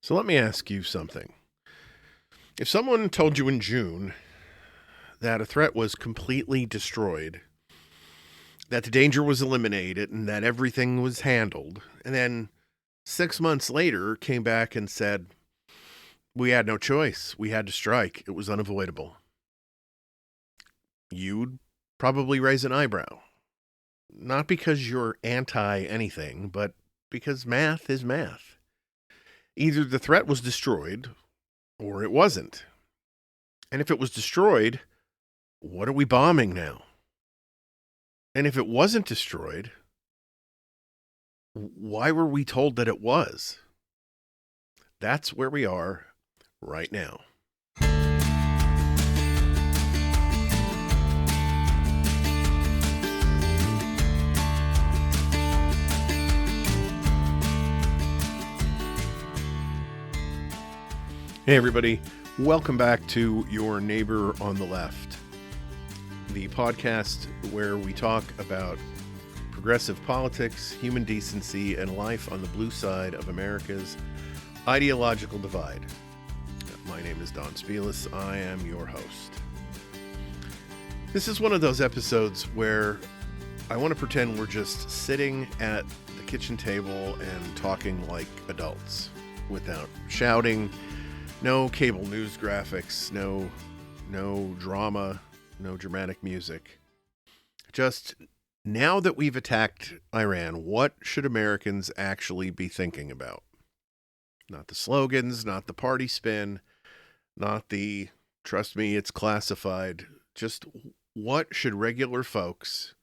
So let me ask you something. If someone told you in June that a threat was completely destroyed, that the danger was eliminated, and that everything was handled, and then 6 months later came back and said, we had no choice, we had to strike, it was unavoidable, you'd probably raise an eyebrow. Not because you're anti anything, but because math is math. Either the threat was destroyed or it wasn't. And if it was destroyed, what are we bombing now? And if it wasn't destroyed, why were we told that it was? That's where we are right now. Hey everybody, welcome back to Your Neighbor on the Left, the podcast where we talk about progressive politics, human decency, and life on the blue side of America's ideological divide. My name is Don Spielis. I am your host. This is one of those episodes where I want to pretend we're just sitting at the kitchen table and talking like adults without shouting. No cable news graphics, no drama, no dramatic music. Just, now that we've attacked Iran, what should Americans actually be thinking about? Not the slogans, not the party spin, not the, trust me, it's classified. Just what should regular folks,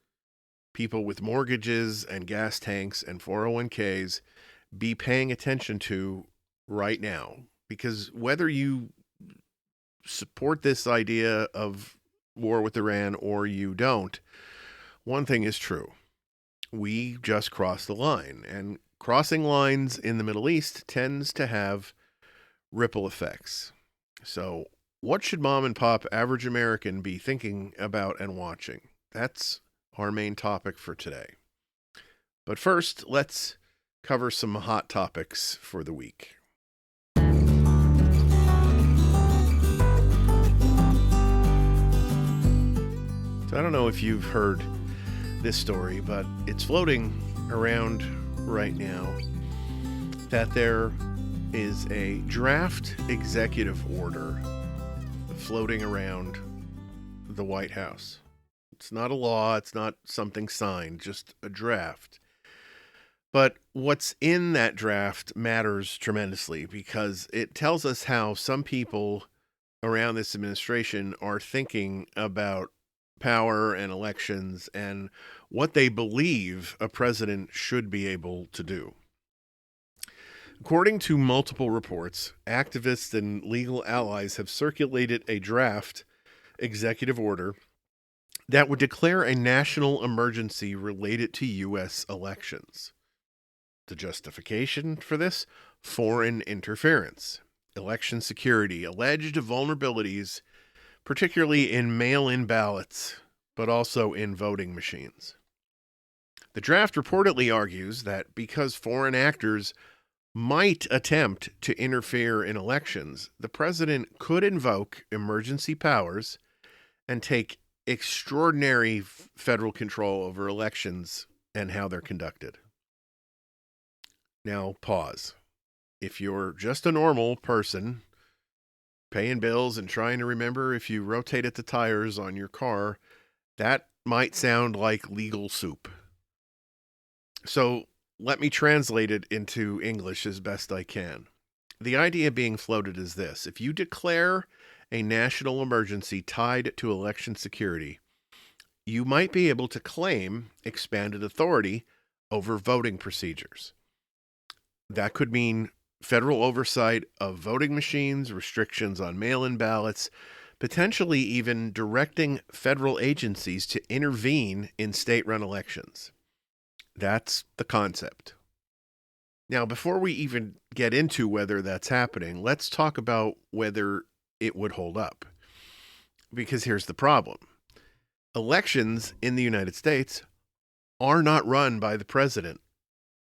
people with mortgages and gas tanks and 401ks, be paying attention to right now? Because whether you support this idea of war with Iran or you don't, one thing is true. We just crossed the line. And crossing lines in the Middle East tends to have ripple effects. So what should mom and pop average American be thinking about and watching? That's our main topic for today. But first, let's cover some hot topics for the week. So I don't know if you've heard this story, but it's floating around right now that there is a draft executive order floating around the White House. It's not a law, it's not something signed, just a draft. But what's in that draft matters tremendously because it tells us how some people around this administration are thinking about power and elections and what they believe a president should be able to do. According to multiple reports, activists and legal allies have circulated a draft executive order that would declare a national emergency related to U.S. elections. The justification for this? Foreign interference, election security, alleged vulnerabilities, particularly in mail-in ballots, but also in voting machines. The draft reportedly argues that because foreign actors might attempt to interfere in elections, the president could invoke emergency powers and take extraordinary federal control over elections and how they're conducted. Now, pause. If you're just a normal person paying bills and trying to remember if you rotated the tires on your car, that might sound like legal soup. So let me translate it into English as best I can. The idea being floated is this: if you declare a national emergency tied to election security, you might be able to claim expanded authority over voting procedures. That could mean federal oversight of voting machines, restrictions on mail-in ballots, potentially even directing federal agencies to intervene in state-run elections. That's the concept. Now, before we even get into whether that's happening, let's talk about whether it would hold up. Because here's the problem. Elections in the United States are not run by the president.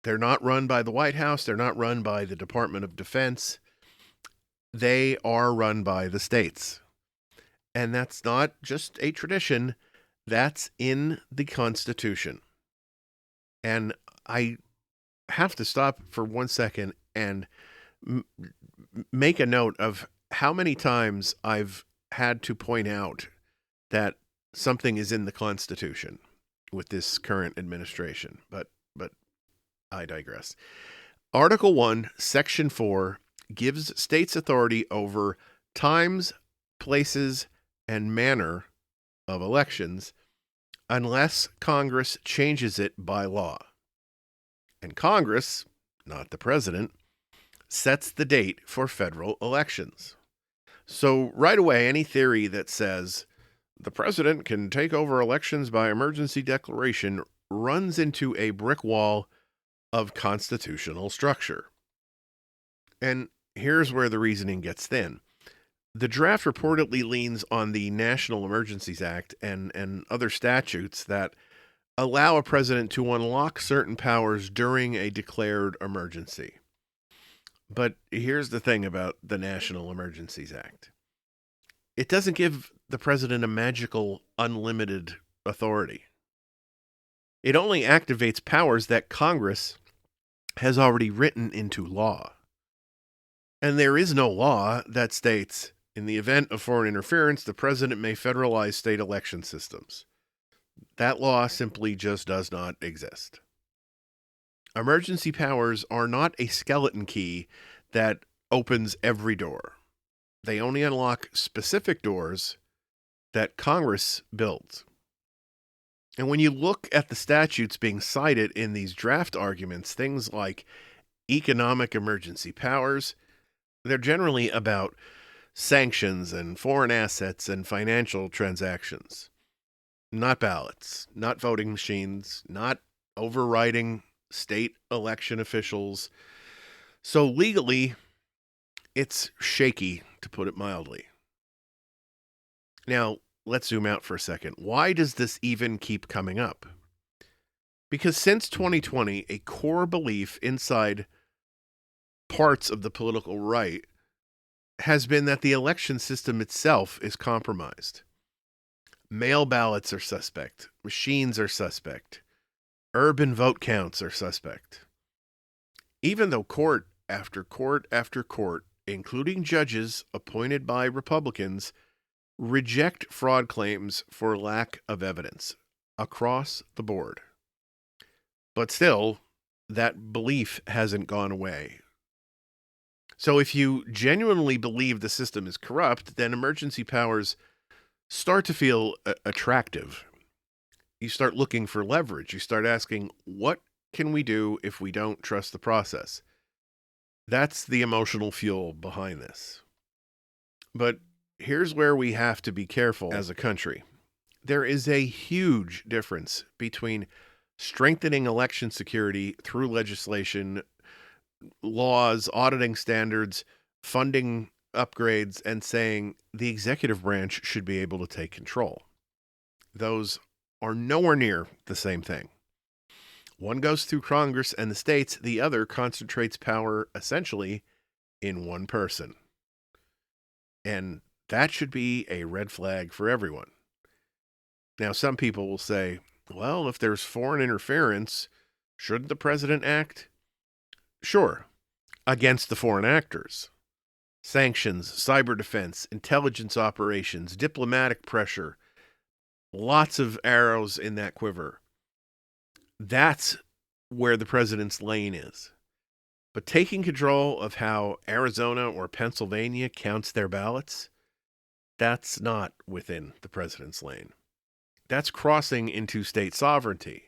They're not run by the White House. They're not run by the Department of Defense. they are run by the states. And that's not just a tradition, that's in the Constitution. And I have to stop for 1 second and make a note of how many times I've had to point out that something is in the Constitution with this current administration. But I digress. Article 1, Section 4 gives states authority over times, places, and manner of elections unless Congress changes it by law. And Congress, not the president, sets the date for federal elections. So right away, any theory that says the president can take over elections by emergency declaration runs into a brick wall of constitutional structure. And here's where the reasoning gets thin. The draft reportedly leans on the National Emergencies Act and other statutes that allow a president to unlock certain powers during a declared emergency. But here's the thing about the National Emergencies Act. It doesn't give the president a magical, unlimited authority. It only activates powers that Congress has already written into law. And there is no law that states, in the event of foreign interference, the president may federalize state election systems. That law simply just does not exist. Emergency powers are not a skeleton key that opens every door. They only unlock specific doors that Congress builds. And when you look at the statutes being cited in these draft arguments, things like economic emergency powers, they're generally about sanctions and foreign assets and financial transactions. Not ballots, not voting machines, not overriding state election officials. So legally, it's shaky, to put it mildly. Now, let's zoom out for a second. Why does this even keep coming up? Because since 2020, a core belief inside parts of the political right has been that the election system itself is compromised. Mail ballots are suspect. Machines are suspect. Urban vote counts are suspect. Even though court after court after court, including judges appointed by Republicans, reject fraud claims for lack of evidence across the board. But still, that belief hasn't gone away. So if you genuinely believe the system is corrupt, then emergency powers start to feel attractive. You start looking for leverage. You start asking, what can we do if we don't trust the process? That's the emotional fuel behind this. But here's where we have to be careful as a country. There is a huge difference between strengthening election security through legislation, laws, auditing standards, funding upgrades, and saying the executive branch should be able to take control. Those are nowhere near the same thing. One goes through Congress and the states, the other concentrates power essentially in one person. And that should be a red flag for everyone. Now, some people will say, well, if there's foreign interference, shouldn't the president act? Sure, against the foreign actors. Sanctions, cyber defense, intelligence operations, diplomatic pressure, lots of arrows in that quiver. That's where the president's lane is. But taking control of how Arizona or Pennsylvania counts their ballots, that's not within the president's lane. That's crossing into state sovereignty.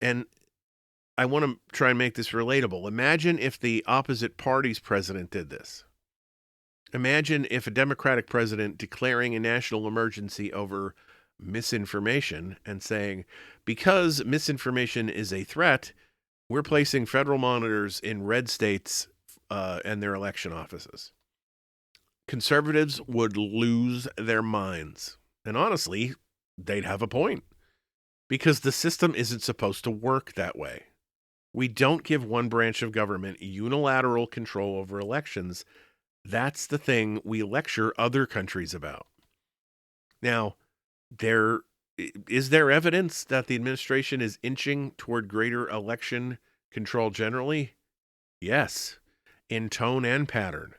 And I want to try and make this relatable. Imagine if the opposite party's president did this. Imagine if a Democratic president declaring a national emergency over misinformation and saying, because misinformation is a threat, we're placing federal monitors in red states and their election offices. Conservatives would lose their minds. And honestly, they'd have a point. Because the system isn't supposed to work that way. We don't give one branch of government unilateral control over elections. That's the thing we lecture other countries about. Now, is there evidence that the administration is inching toward greater election control generally? Yes, in tone and pattern.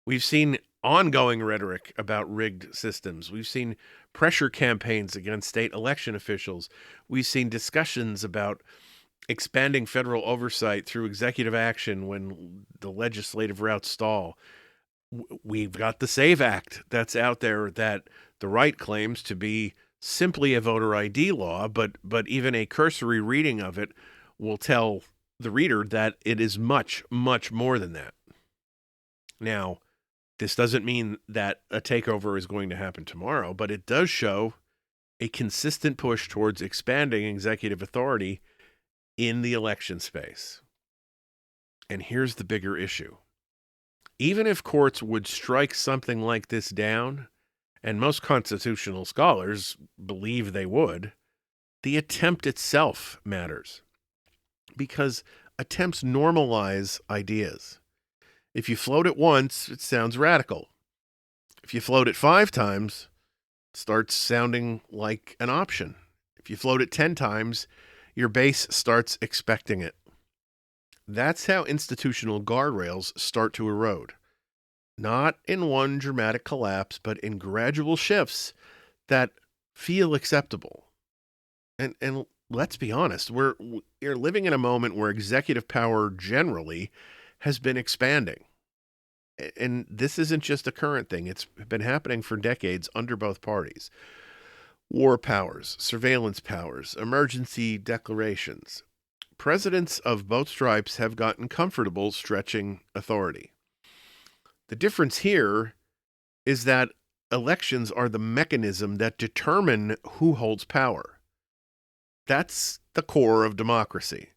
We've seen ongoing rhetoric about rigged systems. We've seen pressure campaigns against state election officials. We've seen discussions about expanding federal oversight through executive action when the legislative routes stall. We've got the SAVE Act that's out there that the right claims to be simply a voter ID law, but even a cursory reading of it will tell the reader that it is much, much more than that. Now, this doesn't mean that a takeover is going to happen tomorrow, but it does show a consistent push towards expanding executive authority in the election space. And here's the bigger issue. Even if courts would strike something like this down, and most constitutional scholars believe they would, the attempt itself matters. Because attempts normalize ideas. If you float it once, it sounds radical. If you float it 5 times, it starts sounding like an option. If you float it 10 times, your base starts expecting it. That's how institutional guardrails start to erode. Not in one dramatic collapse, but in gradual shifts that feel acceptable. And let's be honest, we're living in a moment where executive power generally has been expanding. And this isn't just a current thing. It's been happening for decades under both parties. War powers, surveillance powers, emergency declarations. Presidents of both stripes have gotten comfortable stretching authority. The difference here is that elections are the mechanism that determine who holds power. That's the core of democracy.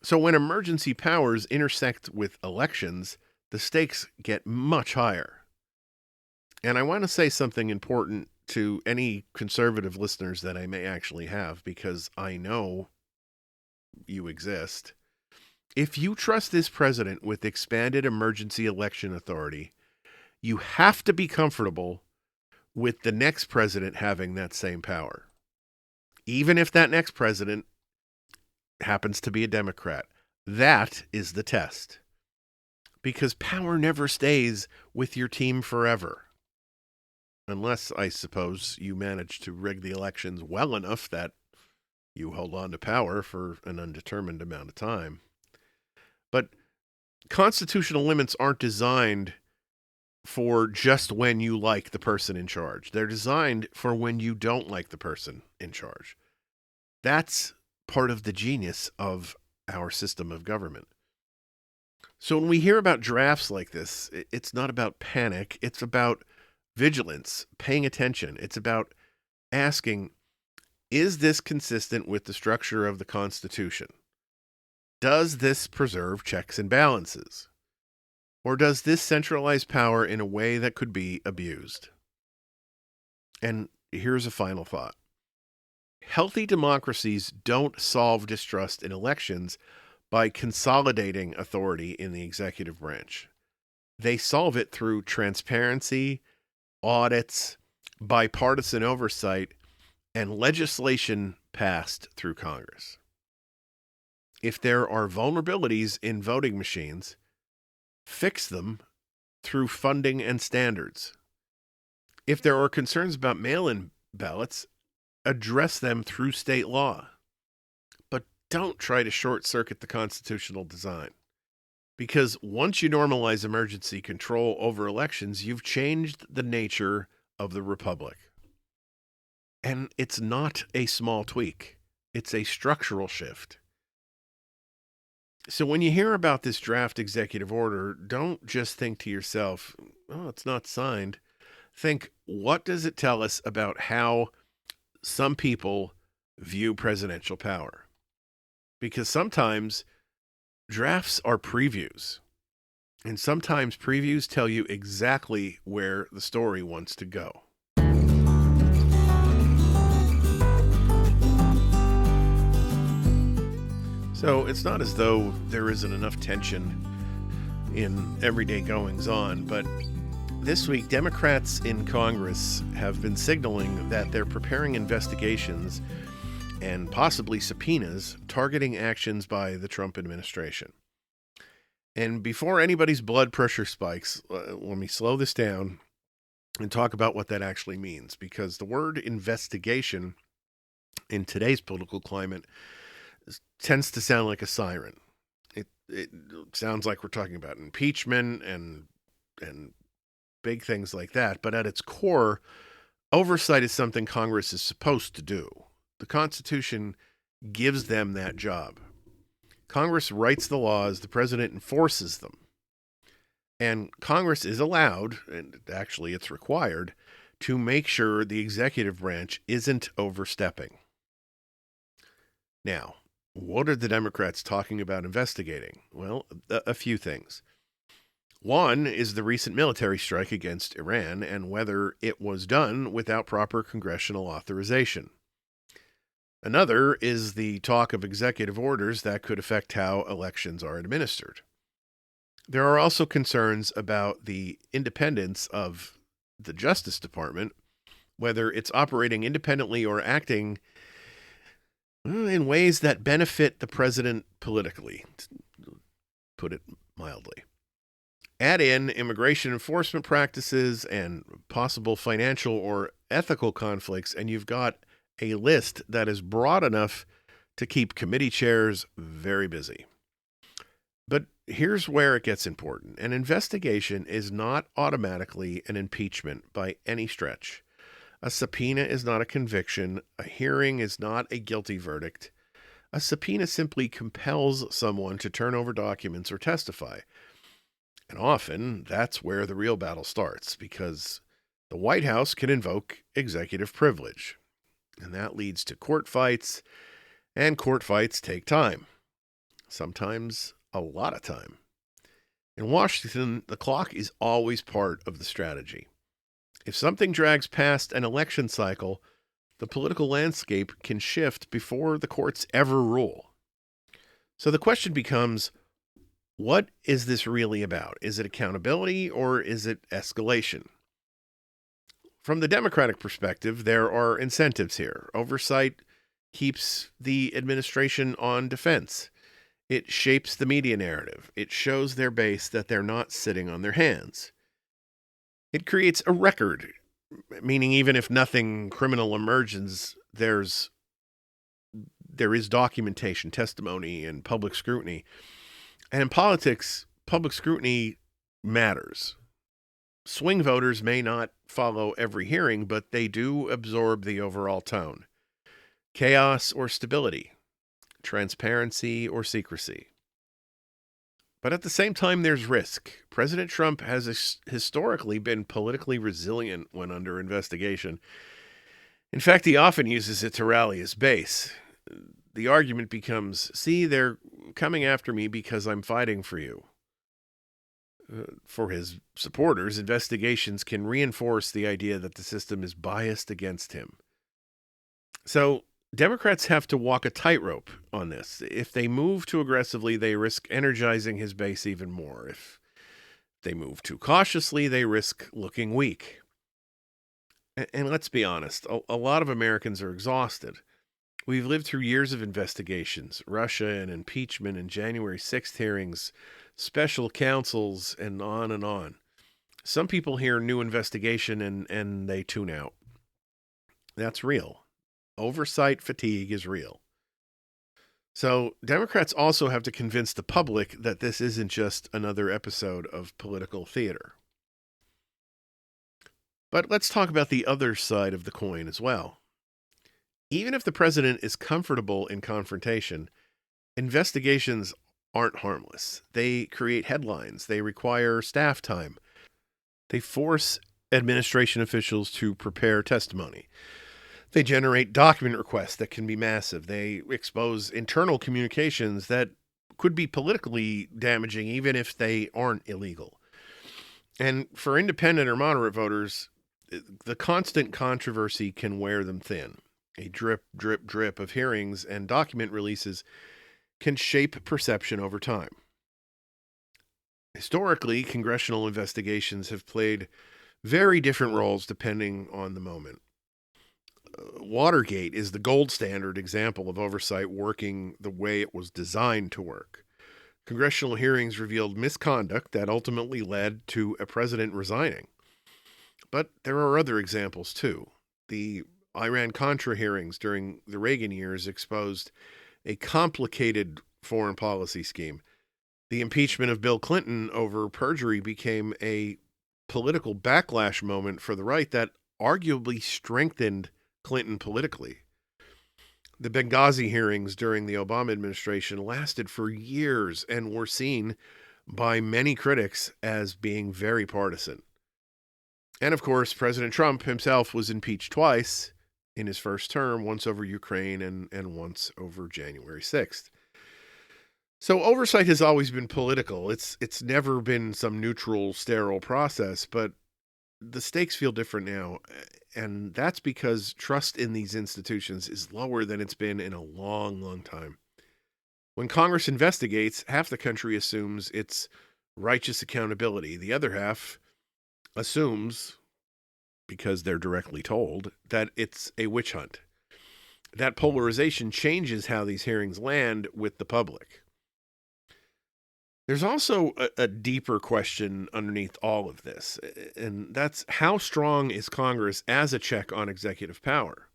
So when emergency powers intersect with elections, the stakes get much higher. And I want to say something important to any conservative listeners that I may actually have, because I know you exist. If you trust this president with expanded emergency election authority, you have to be comfortable with the next president having that same power. Even if that next president happens to be a Democrat. That is the test. Because power never stays with your team forever. Unless, I suppose, you manage to rig the elections well enough that you hold on to power for an undetermined amount of time. But constitutional limits aren't designed for just when you like the person in charge. They're designed for when you don't like the person in charge. That's part of the genius of our system of government. So when we hear about drafts like this, it's not about panic. It's about vigilance, paying attention. It's about asking, is this consistent with the structure of the Constitution? Does this preserve checks and balances? Or does this centralize power in a way that could be abused? And here's a final thought. Healthy democracies don't solve distrust in elections by consolidating authority in the executive branch. They solve it through transparency, audits, bipartisan oversight, and legislation passed through Congress. If there are vulnerabilities in voting machines, fix them through funding and standards. If there are concerns about mail-in ballots, address them through state law. But don't try to short-circuit the constitutional design. Because once you normalize emergency control over elections, you've changed the nature of the republic. And it's not a small tweak. It's a structural shift. So when you hear about this draft executive order, don't just think to yourself, oh, it's not signed. Think, what does it tell us about how some people view presidential power? Because sometimes drafts are previews. And sometimes previews tell you exactly where the story wants to go. So it's not as though there isn't enough tension in everyday goings on, but this week, Democrats in Congress have been signaling that they're preparing investigations and possibly subpoenas targeting actions by the Trump administration. And before anybody's blood pressure spikes, let me slow this down and talk about what that actually means, because the word investigation in today's political climate tends to sound like a siren. It sounds like we're talking about impeachment and big things like that, but at its core, oversight is something Congress is supposed to do. The Constitution gives them that job. Congress writes the laws, the president enforces them. And Congress is allowed, and actually it's required, to make sure the executive branch isn't overstepping. Now, what are the Democrats talking about investigating? Well, a few things. One is the recent military strike against Iran and whether it was done without proper congressional authorization. Another is the talk of executive orders that could affect how elections are administered. There are also concerns about the independence of the Justice Department, whether it's operating independently or acting in ways that benefit the president politically, to put it mildly. Add in immigration enforcement practices and possible financial or ethical conflicts, and you've got a list that is broad enough to keep committee chairs very busy. But here's where it gets important. An investigation is not automatically an impeachment by any stretch. A subpoena is not a conviction. A hearing is not a guilty verdict. A subpoena simply compels someone to turn over documents or testify. And often, that's where the real battle starts, because the White House can invoke executive privilege. And that leads to court fights, and court fights take time. Sometimes a lot of time. In Washington, the clock is always part of the strategy. If something drags past an election cycle, the political landscape can shift before the courts ever rule. So the question becomes, what is this really about? Is it accountability or is it escalation? From the Democratic perspective, there are incentives here. Oversight keeps the administration on defense. It shapes the media narrative. It shows their base that they're not sitting on their hands. It creates a record, meaning even if nothing criminal emerges, there is documentation, testimony, and public scrutiny. And in politics, public scrutiny matters. Swing voters may not follow every hearing, but they do absorb the overall tone. Chaos or stability, transparency or secrecy. But at the same time, there's risk. President Trump has historically been politically resilient when under investigation. In fact, he often uses it to rally his base. The argument becomes, see, they're coming after me because I'm fighting for you. For his supporters, investigations can reinforce the idea that the system is biased against him. So Democrats have to walk a tightrope on this. If they move too aggressively, they risk energizing his base even more. If they move too cautiously, they risk looking weak. And let's be honest, a lot of Americans are exhausted. We've lived through years of investigations, Russia and impeachment and January 6th hearings, special counsels, and on and on. Some people hear new investigation and they tune out. That's real. Oversight fatigue is real. So Democrats also have to convince the public that this isn't just another episode of political theater. But let's talk about the other side of the coin as well. Even if the president is comfortable in confrontation, investigations aren't harmless. They create headlines. They require staff time. They force administration officials to prepare testimony. They generate document requests that can be massive. They expose internal communications that could be politically damaging even if they aren't illegal. And for independent or moderate voters, the constant controversy can wear them thin. A drip, drip, drip of hearings and document releases can shape perception over time. Historically, congressional investigations have played very different roles depending on the moment. Watergate is the gold standard example of oversight working the way it was designed to work. Congressional hearings revealed misconduct that ultimately led to a president resigning. But there are other examples, too. The Iran-Contra hearings during the Reagan years exposed a complicated foreign policy scheme. The impeachment of Bill Clinton over perjury became a political backlash moment for the right that arguably strengthened Clinton politically. The Benghazi hearings during the Obama administration lasted for years and were seen by many critics as being very partisan. And of course, President Trump himself was impeached twice in his first term, once over Ukraine and once over January 6th. So oversight has always been political. It's never been some neutral, sterile process, but the stakes feel different now. And that's because trust in these institutions is lower than it's been in a long, long time. When Congress investigates, half the country assumes it's righteous accountability. The other half assumes, because they're directly told, that it's a witch hunt. That polarization changes how these hearings land with the public. There's also a deeper question underneath all of this, and that's how strong is Congress as a check on executive power?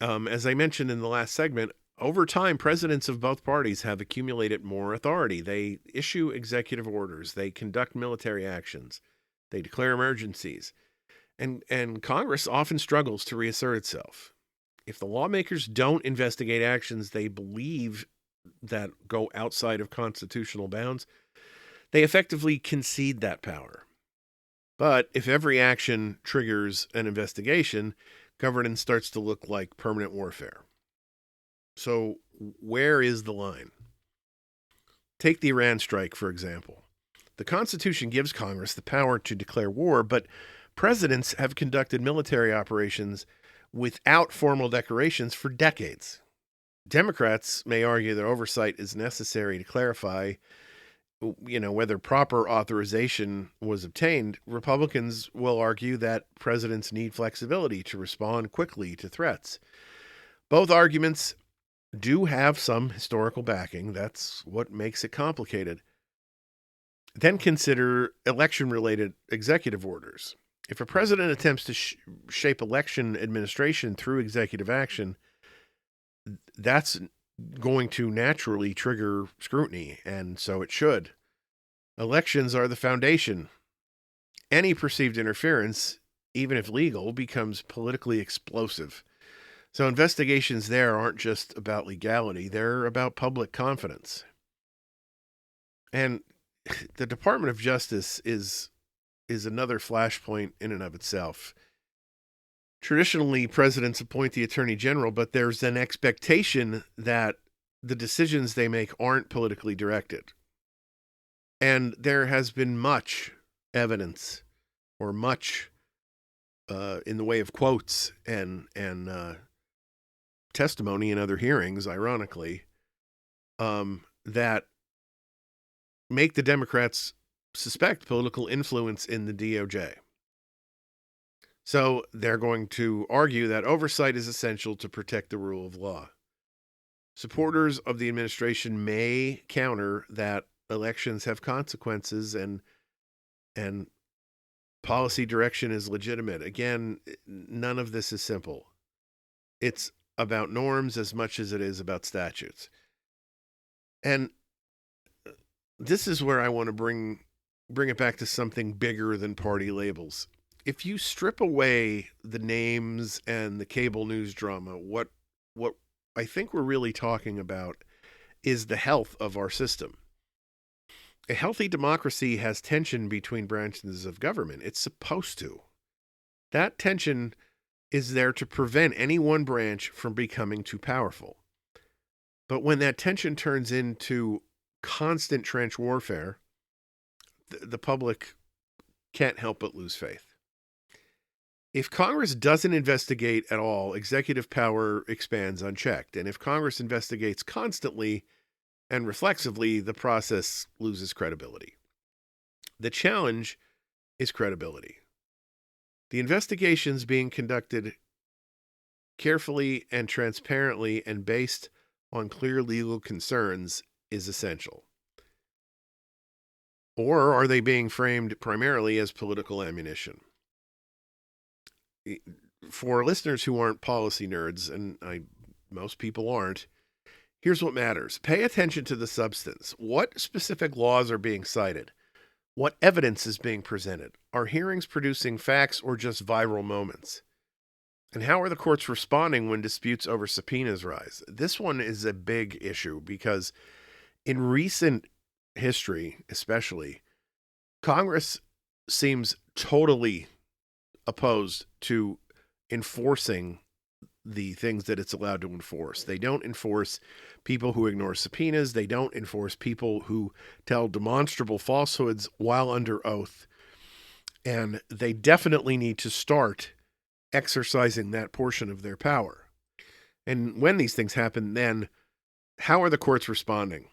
As I mentioned in the last segment, over time, presidents of both parties have accumulated more authority. They issue executive orders, they conduct military actions, they declare emergencies, and Congress often struggles to reassert itself. If the lawmakers don't investigate actions they believe that go outside of constitutional bounds, they effectively concede that power. But if every action triggers an investigation, governance starts to look like permanent warfare. So where is the line? Take the Iran strike, for example. The Constitution gives Congress the power to declare war, but presidents have conducted military operations without formal declarations for decades. Democrats may argue that oversight is necessary to clarify, whether proper authorization was obtained. Republicans will argue that presidents need flexibility to respond quickly to threats. Both arguments do have some historical backing. That's what makes it complicated. Then consider election-related executive orders. If a president attempts to shape election administration through executive action, that's going to naturally trigger scrutiny, and so it should. Elections are the foundation. Any perceived interference, even if legal, becomes politically explosive. So investigations there aren't just about legality, they're about public confidence. And the Department of Justice is another flashpoint in and of itself. Traditionally, presidents appoint the attorney general, but there's an expectation that the decisions they make aren't politically directed. And there has been much evidence, or much in the way of quotes and testimony in other hearings, ironically, that make the Democrats suspect political influence in the DOJ. So they're going to argue that oversight is essential to protect the rule of law. Supporters of the administration may counter that elections have consequences and policy direction is legitimate. Again, none of this is simple. It's about norms as much as it is about statutes. And this is where I want to bring it back to something bigger than party labels. If you strip away the names and the cable news drama, what I think we're really talking about is the health of our system. A healthy democracy has tension between branches of government. It's supposed to. That tension is there to prevent any one branch from becoming too powerful. But when that tension turns into constant trench warfare, the public can't help but lose faith. If Congress doesn't investigate at all, executive power expands unchecked. And if Congress investigates constantly, and reflexively, the process loses credibility. The challenge is credibility. The investigations being conducted carefully and transparently and based on clear legal concerns is essential. Or are they being framed primarily as political ammunition? For listeners who aren't policy nerds, and most people aren't, here's what matters. Pay attention to the substance. What specific laws are being cited? What evidence is being presented? Are hearings producing facts or just viral moments? And how are the courts responding when disputes over subpoenas rise? This one is a big issue because in recent history, especially, Congress seems totally opposed to enforcing the things that it's allowed to enforce. They don't enforce people who ignore subpoenas. They don't enforce people who tell demonstrable falsehoods while under oath. And they definitely need to start exercising that portion of their power. And when these things happen, then how are the courts responding?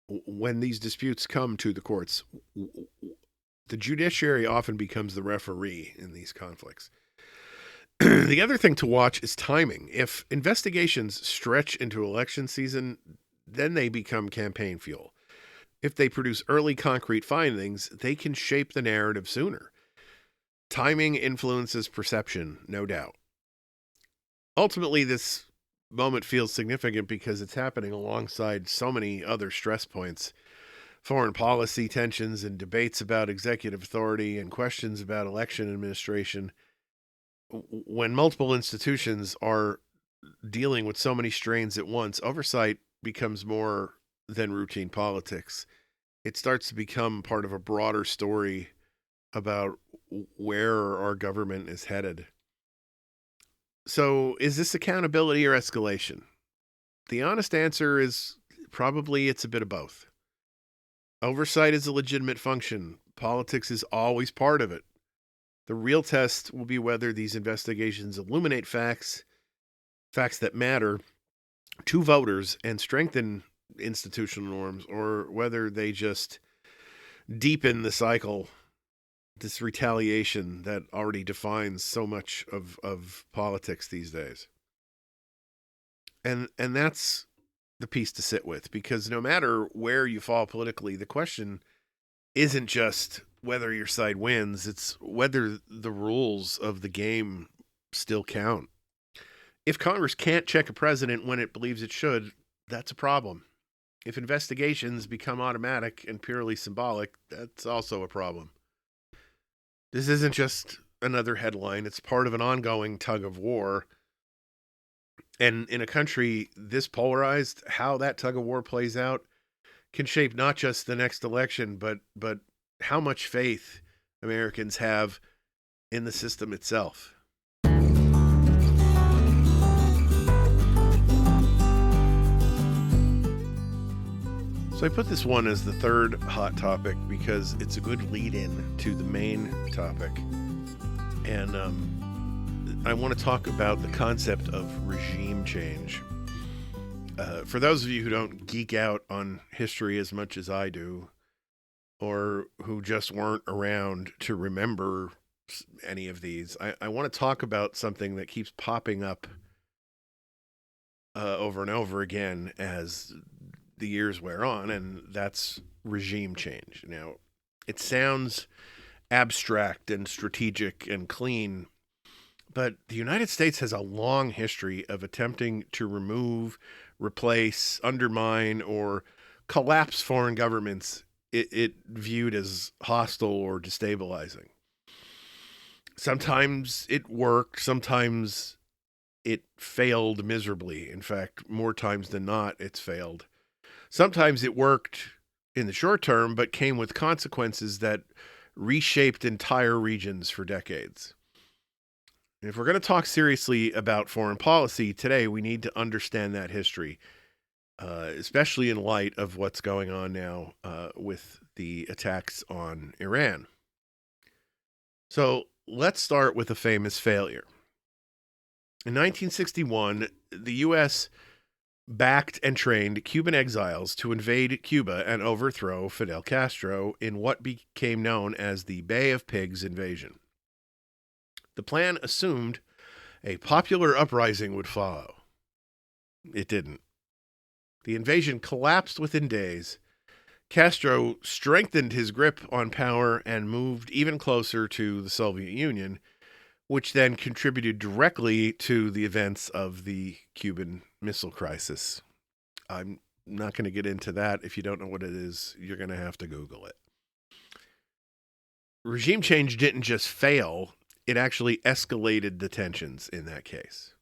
When these disputes come to the courts, the judiciary often becomes the referee in these conflicts. The other thing to watch is timing. If investigations stretch into election season, then they become campaign fuel. If they produce early concrete findings, they can shape the narrative sooner. Timing influences perception, no doubt. Ultimately, this moment feels significant because it's happening alongside so many other stress points. Foreign policy tensions and debates about executive authority and questions about election administration. When multiple institutions are dealing with so many strains at once, oversight becomes more than routine politics. It starts to become part of a broader story about where our government is headed. So, is this accountability or escalation? The honest answer is probably it's a bit of both. Oversight is a legitimate function. Politics is always part of it. The real test will be whether these investigations illuminate facts that matter to voters and strengthen institutional norms, or whether they just deepen the cycle, this retaliation that already defines so much of politics these days. And that's the piece to sit with, because no matter where you fall politically, the question isn't just whether your side wins, it's whether the rules of the game still count. If Congress can't check a president when it believes it should, that's a problem. If investigations become automatic and purely symbolic, that's also a problem. This isn't just another headline. It's part of an ongoing tug of war. And in a country this polarized, how that tug of war plays out can shape not just the next election, but how much faith Americans have in the system itself. So I put this one as the third hot topic because it's a good lead-in to the main topic. And I want to talk about the concept of regime change. For those of you who don't geek out on history as much as I do, or who just weren't around to remember any of these, I want to talk about something that keeps popping up over and over again as the years wear on, and that's regime change. Now, it sounds abstract and strategic and clean, but the United States has a long history of attempting to remove, replace, undermine, or collapse foreign governments it viewed as hostile or destabilizing. Sometimes it worked, sometimes it failed miserably. In fact, more times than not, it's failed. Sometimes it worked in the short term, but came with consequences that reshaped entire regions for decades. And if we're going to talk seriously about foreign policy today, we need to understand that history, especially in light of what's going on now with the attacks on Iran. So let's start with a famous failure. In 1961, the U.S. backed and trained Cuban exiles to invade Cuba and overthrow Fidel Castro in what became known as the Bay of Pigs invasion. The plan assumed a popular uprising would follow. It didn't. The invasion collapsed within days. Castro strengthened his grip on power and moved even closer to the Soviet Union, which then contributed directly to the events of the Cuban Missile Crisis. I'm not going to get into that. If you don't know what it is, you're going to have to Google it. Regime change didn't just fail, it actually escalated the tensions in that case.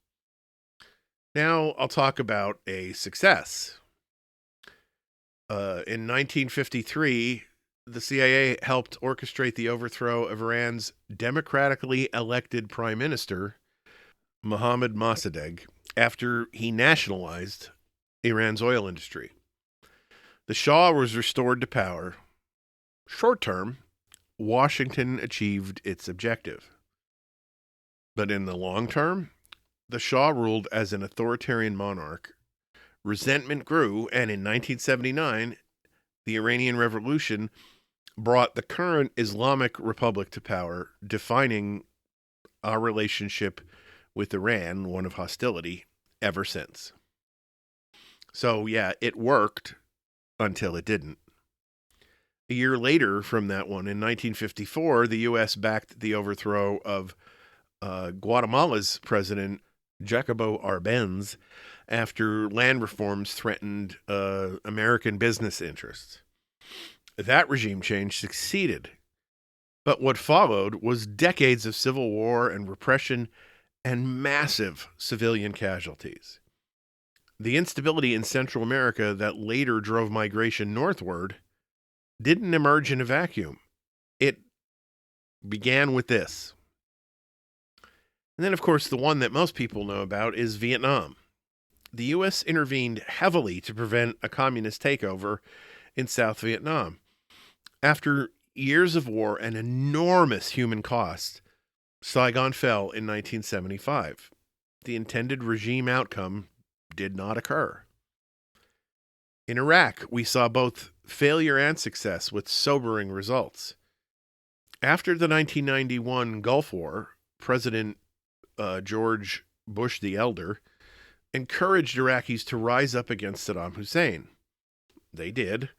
Now I'll talk about a success. In 1953, the CIA helped orchestrate the overthrow of Iran's democratically elected prime minister, Mohammad Mossadegh, after he nationalized Iran's oil industry. The Shah was restored to power. Short term, Washington achieved its objective. But in the long term, the Shah ruled as an authoritarian monarch. Resentment grew, and in 1979, the Iranian Revolution brought the current Islamic Republic to power, defining our relationship with Iran, one of hostility, ever since. So, yeah, it worked until it didn't. A year later from that one, in 1954, the U.S. backed the overthrow of Guatemala's president, Jacobo Arbenz, after land reforms threatened American business interests. That regime change succeeded, but what followed was decades of civil war and repression and massive civilian casualties. The instability in Central America that later drove migration northward didn't emerge in a vacuum. It began with this. And then, of course, the one that most people know about is Vietnam. The U.S. intervened heavily to prevent a communist takeover in South Vietnam. After years of war and enormous human cost, Saigon fell in 1975. The intended regime outcome did not occur. In Iraq, we saw both failure and success with sobering results. After the 1991 Gulf War, President George Bush the Elder encouraged Iraqis to rise up against Saddam Hussein. They did,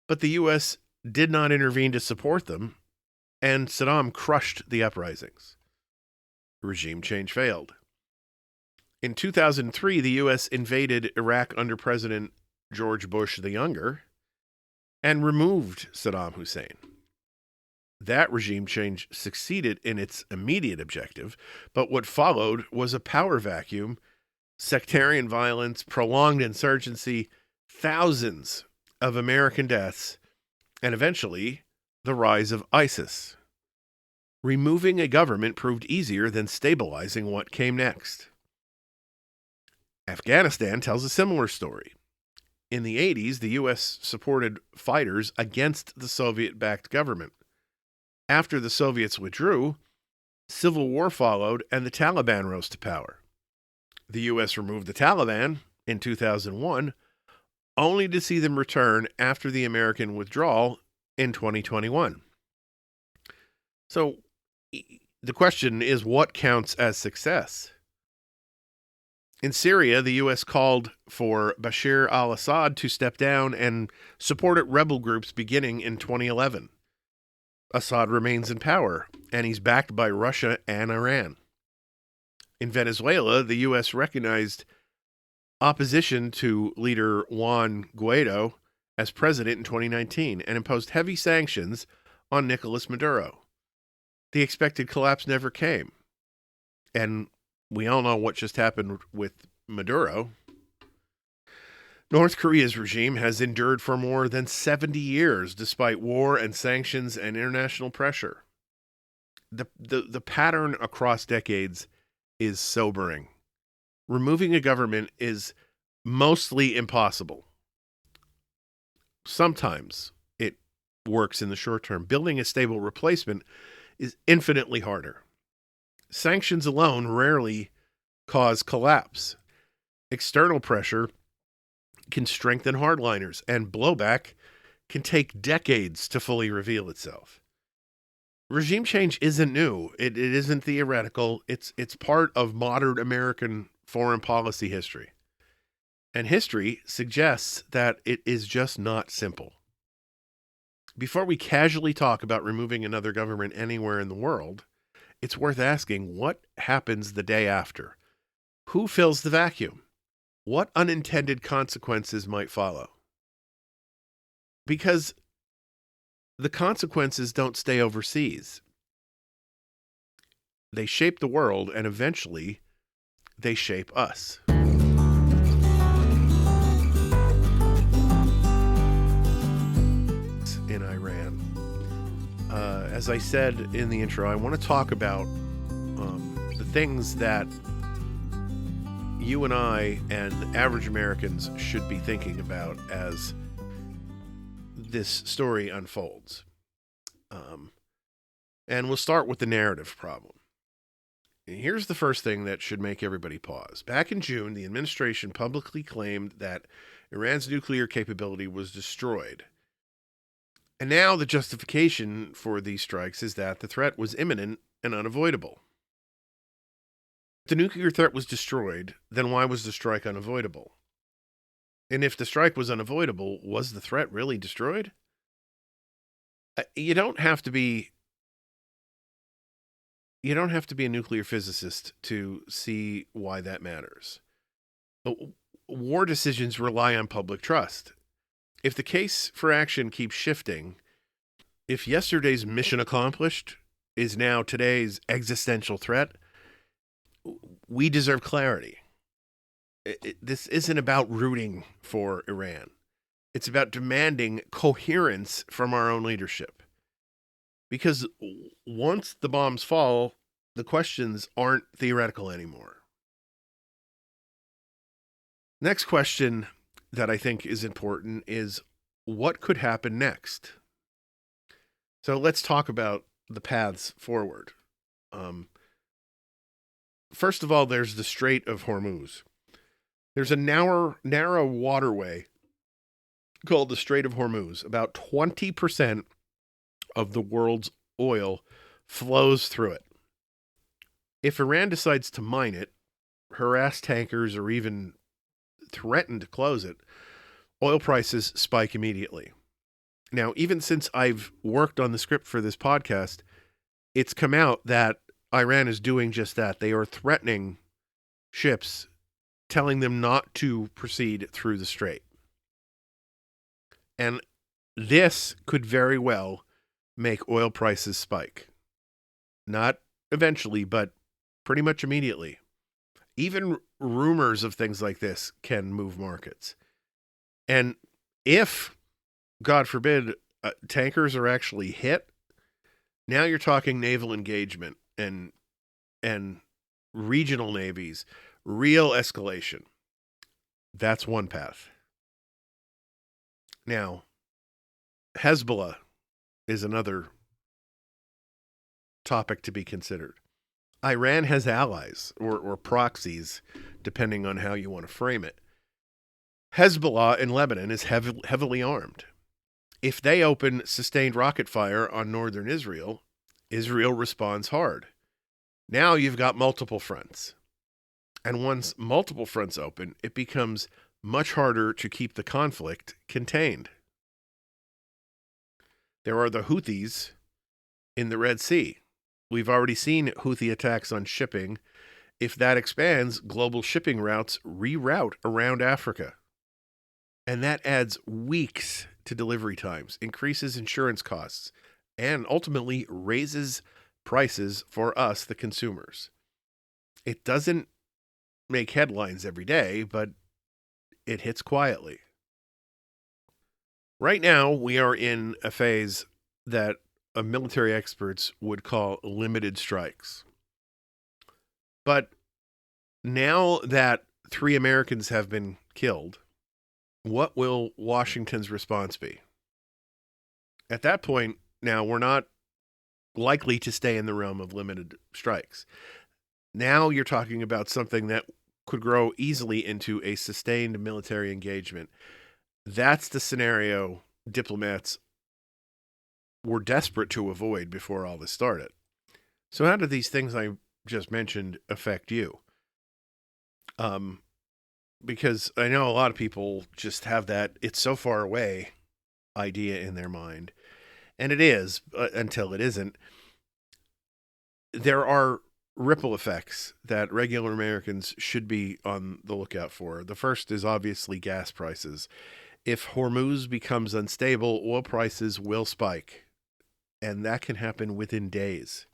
but the U.S. did not intervene to support them, and Saddam crushed the uprisings. Regime change failed. In 2003, the U.S. invaded Iraq under President George Bush the Younger and removed Saddam Hussein. That regime change succeeded in its immediate objective, but what followed was a power vacuum, sectarian violence, prolonged insurgency, thousands of American deaths, and eventually the rise of ISIS. Removing a government proved easier than stabilizing what came next. Afghanistan tells a similar story. In the 80s, the U.S. supported fighters against the Soviet-backed government. After the Soviets withdrew, civil war followed and the Taliban rose to power. The U.S. removed the Taliban in 2001, only to see them return after the American withdrawal in 2021. So the question is, what counts as success? In Syria, the U.S. called for Bashar al-Assad to step down and supported rebel groups beginning in 2011. Assad remains in power, and he's backed by Russia and Iran. In Venezuela, the U.S. recognized opposition to leader Juan Guaido as president in 2019 and imposed heavy sanctions on Nicolas Maduro. The expected collapse never came. And we all know what just happened with Maduro. North Korea's regime has endured for more than 70 years despite war and sanctions and international pressure. The pattern across decades is sobering. Removing a government is mostly impossible. Sometimes it works in the short term. Building a stable replacement is infinitely harder. Sanctions alone rarely cause collapse. External pressure can strengthen hardliners, and blowback can take decades to fully reveal itself. Regime change isn't new. It isn't theoretical. It's part of modern American foreign policy history. And history suggests that it is just not simple. Before we casually talk about removing another government anywhere in the world, it's worth asking, what happens the day after? Who fills the vacuum? What unintended consequences might follow? Because the consequences don't stay overseas. They shape the world, and eventually they shape us. In Iran. As I said in the intro, I want to talk about the things that you and I and average Americans should be thinking about as this story unfolds. And we'll start with the narrative problem. Here's the first thing that should make everybody pause. Back in June, the administration publicly claimed that Iran's nuclear capability was destroyed. And now the justification for these strikes is that the threat was imminent and unavoidable. If the nuclear threat was destroyed, then why was the strike unavoidable? And if the strike was unavoidable, was the threat really destroyed? You don't have to be a nuclear physicist to see why that matters. War decisions rely on public trust. If the case for action keeps shifting, if yesterday's mission accomplished is now today's existential threat, we deserve clarity. This isn't about rooting for Iran. It's about demanding coherence from our own leadership. Because once the bombs fall, the questions aren't theoretical anymore. Next question that I think is important is, what could happen next? So let's talk about the paths forward. First of all, there's the Strait of Hormuz. There's a narrow waterway called the Strait of Hormuz. About 20% of the world's oil flows through it. If Iran decides to mine it, harass tankers, or even threaten to close it, oil prices spike immediately. Now, even since I've worked on the script for this podcast, it's come out that Iran is doing just that. They are threatening ships, telling them not to proceed through the strait. And this could very well make oil prices spike. Not eventually, but pretty much immediately. Even rumors of things like this can move markets. And if, God forbid, tankers are actually hit, now you're talking naval engagement and regional navies, real escalation. That's one path. Now, Hezbollah is another topic to be considered. Iran has allies or proxies, depending on how you want to frame it. Hezbollah in Lebanon is heavily armed. If they open sustained rocket fire on northern Israel, Israel responds hard. Now you've got multiple fronts. And once multiple fronts open, it becomes much harder to keep the conflict contained. There are the Houthis in the Red Sea. We've already seen Houthi attacks on shipping. If that expands, global shipping routes reroute around Africa. And that adds weeks to delivery times, increases insurance costs, and ultimately raises prices for us, the consumers. It doesn't make headlines every day, but it hits quietly. Right now, we are in a phase that military experts would call limited strikes. But now that 3 Americans have been killed, what will Washington's response be? At that point, now we're not likely to stay in the realm of limited strikes. Now you're talking about something that could grow easily into a sustained military engagement. That's the scenario diplomats were desperate to avoid before all this started. So how do these things I just mentioned affect you? Because I know a lot of people just have that "it's so far away" idea in their mind. And it is, until it isn't. There are ripple effects that regular Americans should be on the lookout for. The first is obviously gas prices. If Hormuz becomes unstable, oil prices will spike, and that can happen within days.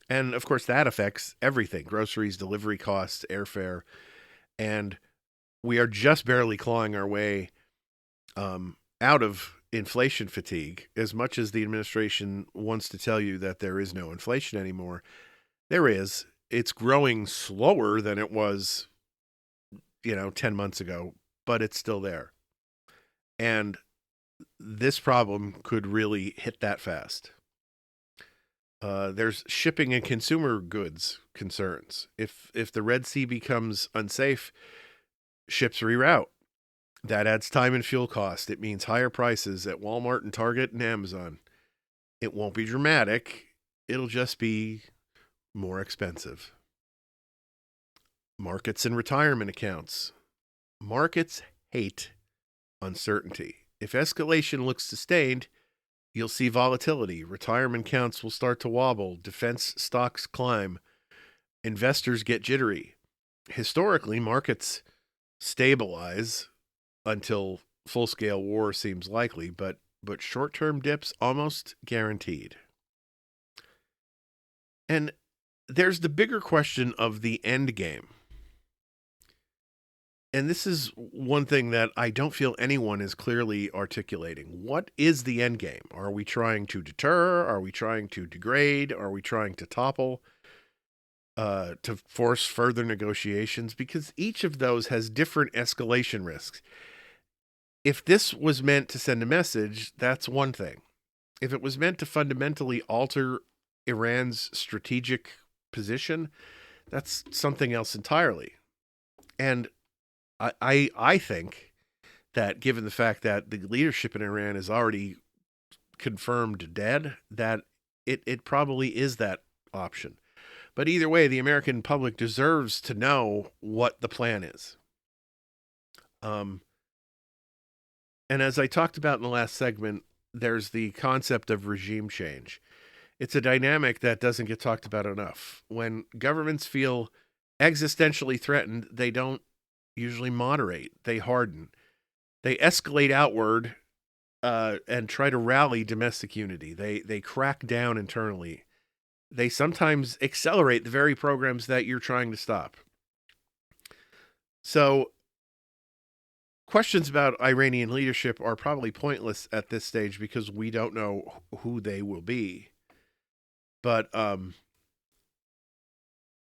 And of course, that affects everything: groceries, delivery costs, airfare. And we are just barely clawing our way out of inflation fatigue. As much as the administration wants to tell you that there is no inflation anymore, there is. It's growing slower than it was, 10 months ago, but it's still there. And this problem could really hit that fast. There's shipping and consumer goods concerns. If the Red Sea becomes unsafe, ships reroute. That adds time and fuel cost. It means higher prices at Walmart and Target and Amazon. It won't be dramatic. It'll just be more expensive. Markets and retirement accounts. Markets hate uncertainty. If escalation looks sustained, you'll see volatility. Retirement accounts will start to wobble. Defense stocks climb. Investors get jittery. Historically, markets stabilize until full-scale war seems likely, but short-term dips almost guaranteed. And there's the bigger question of the end game. And this is one thing that I don't feel anyone is clearly articulating. What is the end game? Are we trying to deter? Are we trying to degrade? Are we trying to topple? To force further negotiations? Because each of those has different escalation risks. If this was meant to send a message, that's one thing. If it was meant to fundamentally alter Iran's strategic position, that's something else entirely. And I think that given the fact that the leadership in Iran is already confirmed dead, that it probably is that option. But either way, the American public deserves to know what the plan is. And as I talked about in the last segment, there's the concept of regime change. It's a dynamic that doesn't get talked about enough. When governments feel existentially threatened, they don't usually moderate. They harden. They escalate outward and try to rally domestic unity. They crack down internally. They sometimes accelerate the very programs that you're trying to stop. So questions about Iranian leadership are probably pointless at this stage because we don't know who they will be. But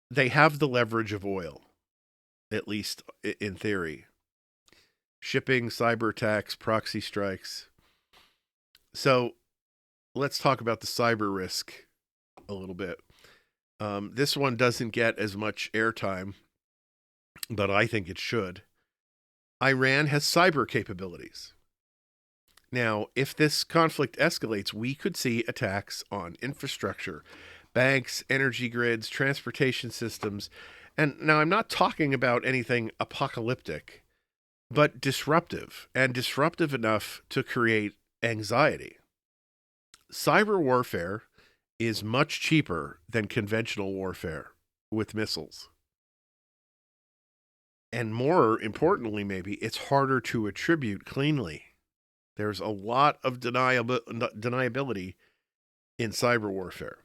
they have the leverage of oil, at least in theory. Shipping, cyber attacks, proxy strikes. So let's talk about the cyber risk a little bit. This one doesn't get as much airtime, but I think it should. Iran has cyber capabilities. Now, if this conflict escalates, we could see attacks on infrastructure, banks, energy grids, transportation systems. And now I'm not talking about anything apocalyptic, but disruptive, and disruptive enough to create anxiety. Cyber warfare is much cheaper than conventional warfare with missiles. And more importantly, maybe, it's harder to attribute cleanly. There's a lot of deniability in cyber warfare.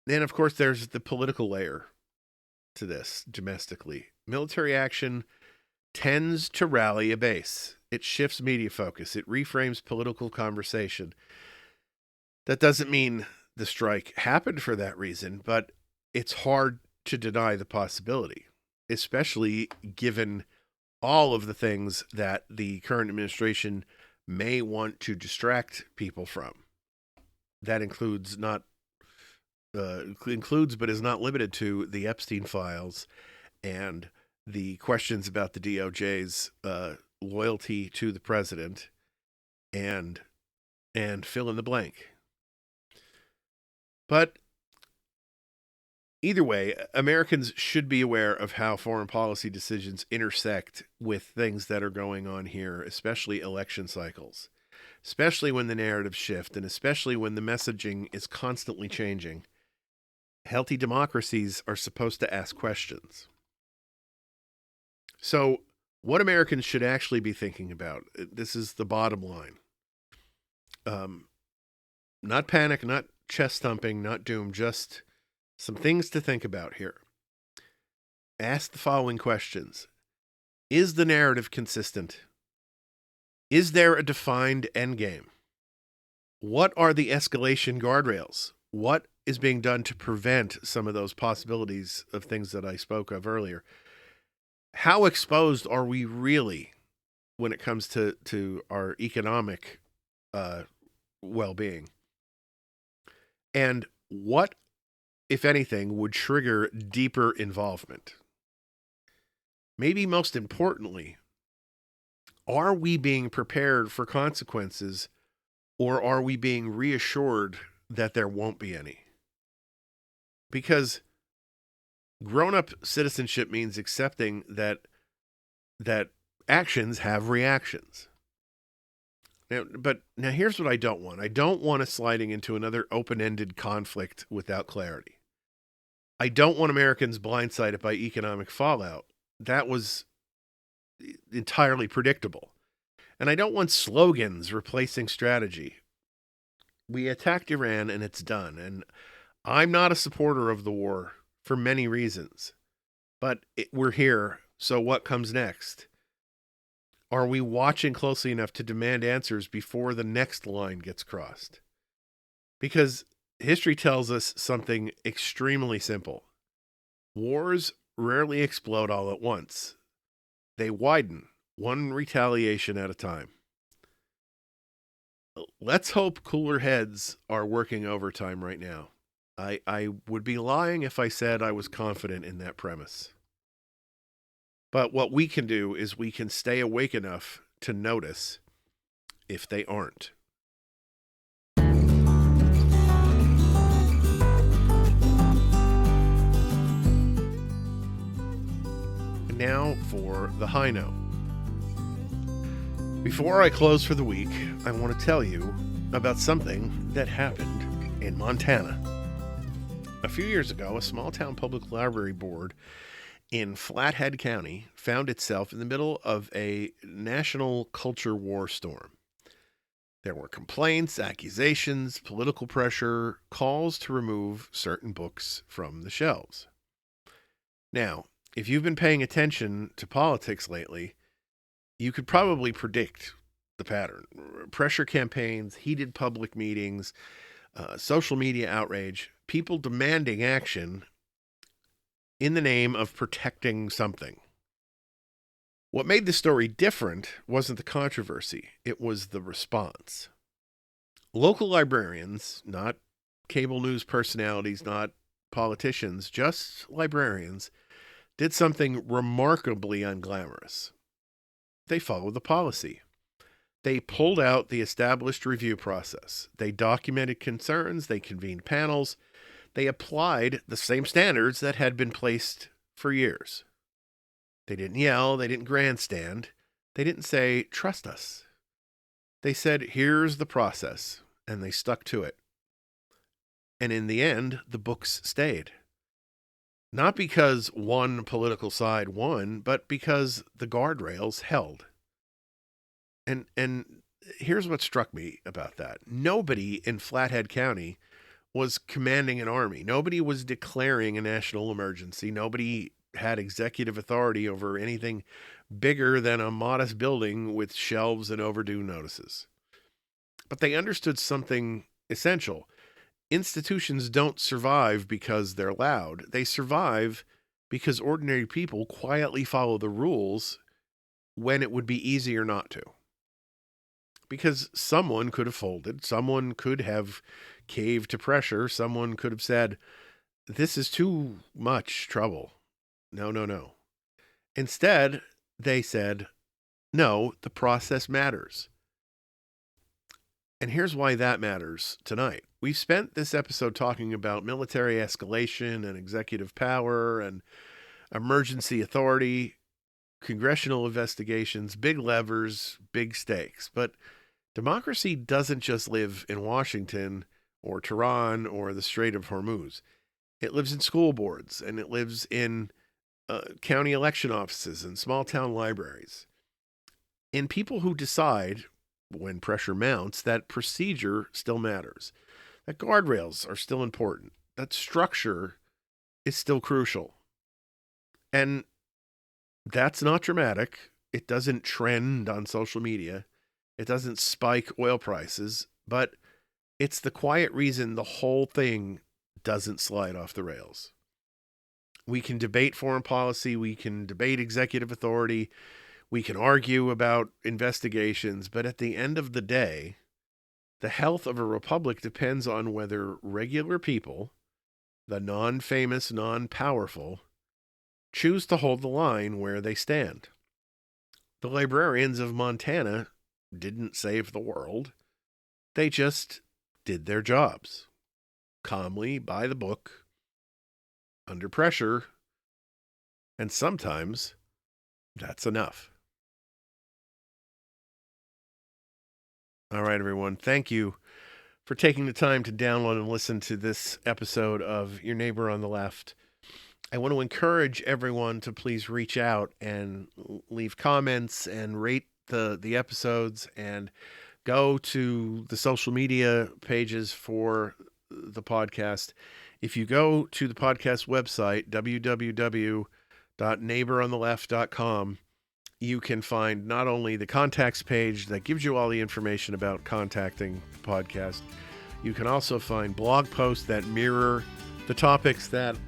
Then, of course, there's the political layer to this domestically. Military action tends to rally a base. It shifts media focus. It reframes political conversation. That doesn't mean the strike happened for that reason, but it's hard to deny the possibility, especially given all of the things that the current administration may want to distract people from. That includes not includes but is not limited to the Epstein files and the questions about the DOJ's loyalty to the president, and fill in the blank. But either way, Americans should be aware of how foreign policy decisions intersect with things that are going on here, especially election cycles, especially when the narratives shift, and especially when the messaging is constantly changing. Healthy democracies are supposed to ask questions. So, what Americans should actually be thinking about, this is the bottom line. Not panic, not chest thumping, not doom, just some things to think about here. Ask the following questions. Is the narrative consistent? Is there a defined endgame? What are the escalation guardrails? What is being done to prevent some of those possibilities of things that I spoke of earlier? How exposed are we really when it comes to our economic well-being? And what, if anything, would trigger deeper involvement? Maybe most importantly, are we being prepared for consequences, or are we being reassured that there won't be any? Because grown-up citizenship means accepting that actions have reactions. But here's what I don't want. I don't want us sliding into another open-ended conflict without clarity. I don't want Americans blindsided by economic fallout. That was entirely predictable. And I don't want slogans replacing strategy. We attacked Iran and it's done. And I'm not a supporter of the war for many reasons. But we're here, so what comes next? Are we watching closely enough to demand answers before the next line gets crossed? Because history tells us something extremely simple. Wars rarely explode all at once. They widen, one retaliation at a time. Let's hope cooler heads are working overtime right now. I would be lying if I said I was confident in that premise. But what we can do is we can stay awake enough to notice if they aren't. Now for the high note. Before I close for the week, I want to tell you about something that happened in Montana. A few years ago, a small-town public library board in Flathead County found itself in the middle of a national culture war storm. There were complaints, accusations, political pressure, calls to remove certain books from the shelves. Now, if you've been paying attention to politics lately, you could probably predict the pattern. Pressure campaigns, heated public meetings, social media outrage, people demanding action in the name of protecting something. What made the story different wasn't the controversy, it was the response. Local librarians, not cable news personalities, not politicians, just librarians, did something remarkably unglamorous. They followed the policy. They pulled out the established review process. They documented concerns, they convened panels, they applied the same standards that had been placed for years. They didn't yell, they didn't grandstand, they didn't say, trust us. They said, here's the process, and they stuck to it. And in the end, the books stayed. Not because one political side won, but because the guardrails held. And here's what struck me about that. Nobody in Flathead County was commanding an army. Nobody was declaring a national emergency. Nobody had executive authority over anything bigger than a modest building with shelves and overdue notices. But they understood something essential. Institutions don't survive because they're loud. They survive because ordinary people quietly follow the rules when it would be easier not to. because someone could have folded, someone could have caved to pressure, someone could have said, this is too much trouble. No, no, no. Instead, they said, no, the process matters. And here's why that matters tonight. We've spent this episode talking about military escalation and executive power and emergency authority, congressional investigations, big levers, big stakes. But democracy doesn't just live in Washington or Tehran or the Strait of Hormuz. It lives in school boards, and it lives in county election offices and small town libraries. In people who decide, when pressure mounts, that procedure still matters, that guardrails are still important, that structure is still crucial. And that's not dramatic. It doesn't trend on social media. It doesn't spike oil prices, but it's the quiet reason the whole thing doesn't slide off the rails. We can debate foreign policy. We can debate executive authority. We can argue about investigations. But at the end of the day, the health of a republic depends on whether regular people, the non-famous, non-powerful, choose to hold the line where they stand. The librarians of Montana didn't save the world. They just did their jobs, calmly, by the book, under pressure, and sometimes that's enough. All right, everyone. Thank you for taking the time to download and listen to this episode of Your Neighbor on the Left. I want to encourage everyone to please reach out and leave comments and rate the episodes, and go to the social media pages for the podcast. If you go to the podcast website, www.neighborontheleft.com, you can find not only the contacts page that gives you all the information about contacting the podcast, you can also find blog posts that mirror the topics that